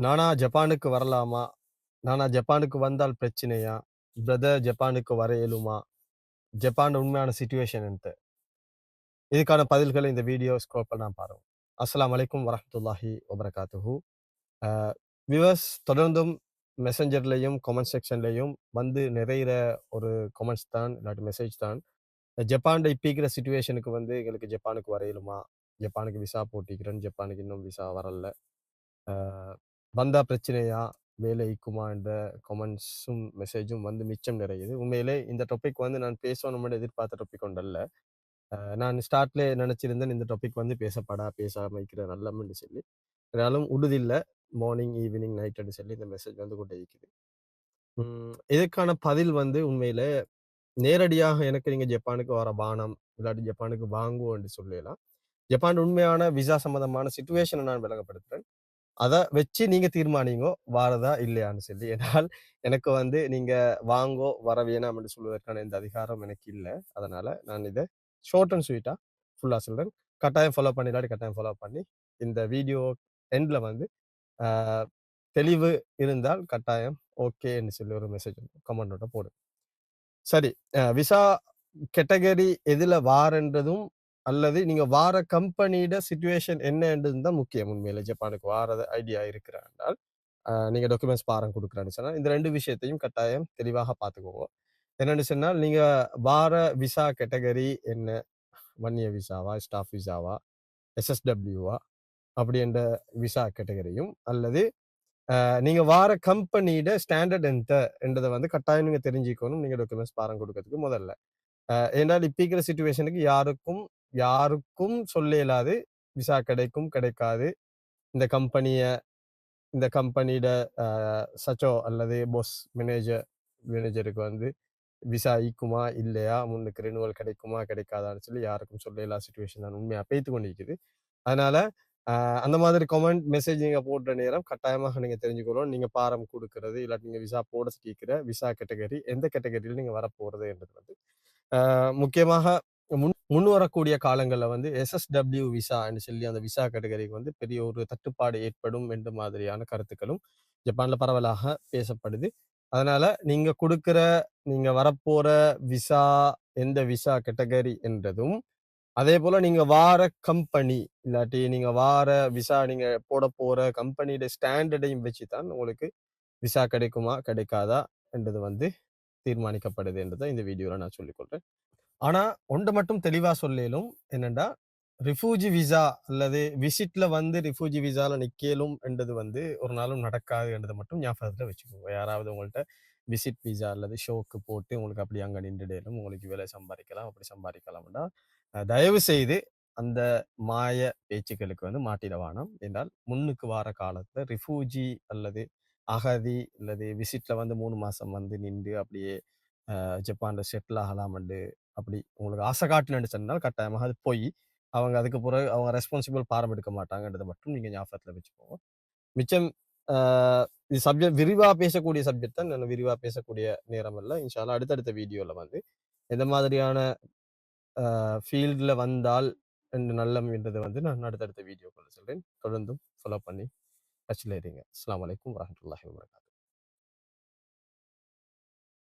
நானா ஜப்பானுக்கு வரலாமா? நானா ஜப்பானுக்கு வந்தால் பிரச்சனையா? பிரதர் ஜப்பானுக்கு வர இயலுமா? ஜப்பான் உண்மையான சிட்யூவேஷன் என்து. இதுக்கான பதில்கள இந்த வீடியோ ஸ்க்ரோல் நான் பாருங்க. அஸ்ஸலாமு அலைக்கும் வரஹ்மத்துல்லாஹி வபரகாத்துஹு. அ வியூவர்ஸ் தொடர்ந்தும் மெசஞ்சர்லயும், காமெண்ட் செக்ஷன்லயும் வந்து நிறையிற ஒரு காமெண்ட்ஸ் தான், இல்லாட்டி மெசேஜ் தான். ஜப்பான்ல இப்ப இருக்கிற சிட்யூவேஷனுக்கு வந்து எங்களுக்கு ஜப்பானுக்கு வர இயலுமா? ஜப்பானுக்கு விசா போட்டிக்கிறேன். ஜப்பானுக்கு இன்னும் விசா வரல. அ வந்தா பிரச்சனையா? வேலை இக்குமா? என்ற கமெண்ட்ஸும், மெசேஜும் வந்து மிச்சம் நிறையுது. உண்மையிலே இந்த டாபிக் வந்து நான் பேசணும்னு எதிர்பார்த்த டாபிக் ஒன்றல்ல. நான் ஸ்டார்ட்லே நினைச்சிருந்தேன் இந்த டாபிக் வந்து பேசாம இருக்கிற நல்லம்னு சொல்லி. ஆனாலும் உடுதில்ல. மார்னிங், ஈவினிங், நைட்ன்னு சொல்லி இந்த மெசேஜ் வந்து கொண்டே இருக்குது. இதுக்கான பதில் வந்து உண்மையில நேரடியாக எனக்கு நீங்க ஜப்பானுக்கு வர பானம், இல்லாட்டி ஜப்பானுக்கு வாங்கோ என்று சொல்லலாம். ஜப்பான் உண்மையான விசா சம்பந்தமான சிட்யூவேஷன நான் விளங்கப்படுத்துறேன். அத வச்சு நீங்க தீர்மானிங்கோ, வாரதா இல்லையான்னு சொல்லி. ஏனால் எனக்கு வந்து நீங்க வாங்கோ, வர வேணாம் என்று சொல்வதற்கான எந்த அதிகாரம் எனக்கு இல்ல. அதனால நான் இத ஷார்ட் அண்ட் ஸ்வீட்டா ஃபுல்லா சொல்றேன். கட்டாயம் ஃபாலோ பண்ணி இல்லாட்டி கட்டாயம் ஃபாலோ பண்ணி, இந்த வீடியோ எண்ட்ல வந்து அ தெளிவு இருந்தால் கட்டாயம் ஓகேன்னு சொல்லி ஒரு மெசேஜ் கமெண்டோட போடுங்க. சரி. விசா கேட்டகரி எதுல வாரன்றதும், அல்லது நீங்க வார கம்பெனியோட சிட்யூவேஷன் என்னன்றதும் தான் முக்கியம் உண்மையிலே ஜப்பானுக்கு வாரது ஐடியா இருக்கிறா என்றால். நீங்க டாக்குமெண்ட்ஸ் பாரம் குடுக்குறேன்னு சொன்னா, இந்த 2 விஷயத்தையும் கட்டாயம் தெளிவாக பார்த்துக்கோங்க. என்னன்னு சொன்னால், நீங்க வார விசா கேட்டகரி என்ன? 1 இயர் விசாவா? ஸ்டாஃப் விசாவா? எஸ்எஸ்டபிள்யூவா? அப்படி என்ற விசா கேட்டகரியும், அல்லது நீங்க வார கம்பெனியோட ஸ்டாண்டர்ட் என்த என்றத வந்து கட்டாயம் நீங்க தெரிஞ்சுக்கணும். நீங்க டாக்குமெண்ட்ஸ் பாரம் குடுக்கறதுக்கு முதல்ல. ஏனால் இப்ப இருக்கிற சிட்யூவேஷனுக்கு யாருக்கும் யாருக்கும் சொல்ல இயலாது. விசா கிடைக்கும், கிடைக்காது. இந்த கம்பெனிய இந்த கம்பெனியோட அ சச்சோ அல்லது பாஸ் மேனேஜருக்கு வந்து விசா ஈக்குமா? இல்லையா? முன்னுக்கு ரினிவல் கிடைக்குமா? கிடைக்காதான்னு சொல்லி யாருக்கும் சொல்ல இயலாத சிட்யூவேஷன் தான் உண்மையா பேய்த்து கொண்டிருக்குது. அதனால அ அந்த மாதிரி கமெண்ட், மெசேஜ் நீங்க போடுற நேரம் கட்டாயமாக நீங்க தெரிஞ்சுக்கணும். நீங்க பாரம் குடுக்குறது, இல்லாட்டி நீங்க விசா போட கேட்கிற விசா கேட்டகரி எந்த கேட்டகரியில நீங்க வரப்போறது என்றது வந்து முக்கியமாக முன் வரக்கூடிய காலங்கள்ல வந்து எஸ்எஸ்டபிள்யூ விசான்னு சொல்லி அந்த விசா கேட்டகரிக்கு வந்து பெரிய ஒரு தட்டுப்பாடு ஏற்படும் என்ற மாதிரியான கருத்துக்களும் ஜப்பான்ல பரவலாக பேசப்படுது. அதனால நீங்க வரப்போற விசா எந்த விசா கேட்டகரி என்றதும், அதேபோல நீங்க வார கம்பெனி, இல்லாட்டி நீங்க வார விசா நீங்க போடப் போற கம்பெனியோட ஸ்டாண்டர்டையும் வச்சு தான் உங்களுக்கு விசா கிடைக்குமா? கிடைக்காதா? என்றது வந்து தீர்மானிக்கப்படுது என்றத இந்த வீடியோல நான் சொல்லிக் கொள்றேன். ஆனா, ஒன்று மட்டும் தெளிவா சொல்லேலும். என்னண்டா, ரிஃப்யூஜி விசா அல்லது விசிட்ல வந்து ரிஃப்யூஜி விசால நிக்கலும் என்றது வந்து ஒரு நாளும் நடக்காது என்றத மட்டும் ஞாபகத்துல வச்சுக்கோங்க. யாராவது உங்கள்ட்ட விசிட் விசா அல்லது ஷோக்கு போட்டு உங்களுக்கு அப்படி அங்க நின்றுடலும், உங்களுக்கு இவ்வளவு சம்பாதிக்கலாம், அப்படி சம்பாதிக்கலாம்டா, தயவு செய்து அந்த மாய பேச்சுக்களுக்கு வந்து மாட்டிட வேணாம். என்றால் முன்னுக்கு வார காலத்துல ரிஃப்யூஜி அல்லது அகதி அல்லது விசிட்ல வந்து 3 மாசம் வந்து நின்று அப்படியே ஜப்பான்ல செட்டில் ஆகலாம்ண்டு அப்படி உங்களுக்கு ஆசை காட்டுனேன்னு சொன்னால் கட்டாயமாக அது பொய். அவங்க அதுக்கு பிறகு அவங்க ரெஸ்பான்சிபிள் பாரம் எடுக்க மாட்டாங்கன்றத மட்டும் நீங்க ஞாபகத்துல வச்சுக்கோங்க. மிச்சம் அ இது சப்ஜெக்ட் விரிவா பேசக்கூடிய சப்ஜெக்ட் தான். நான் விரிவா பேசக்கூடிய நேரம் இல்ல. இன்ஷா அல்லாஹ் அடுத்தடுத்த வீடியோல வந்து எந்த மாதிரியான ஃபீல்ட்ல வந்தால் நல்லம் என்றத வந்து நான் அடுத்தடுத்த வீடியோக்குள்ள சொல்றேன். தொடர்ந்தும் ஃபாலோ பண்ணி டச்ல இருங்க. அஸ்ஸலாமு அலைக்கும் வரஹ்மத்துல்லாஹி வபரகாத்துஹு.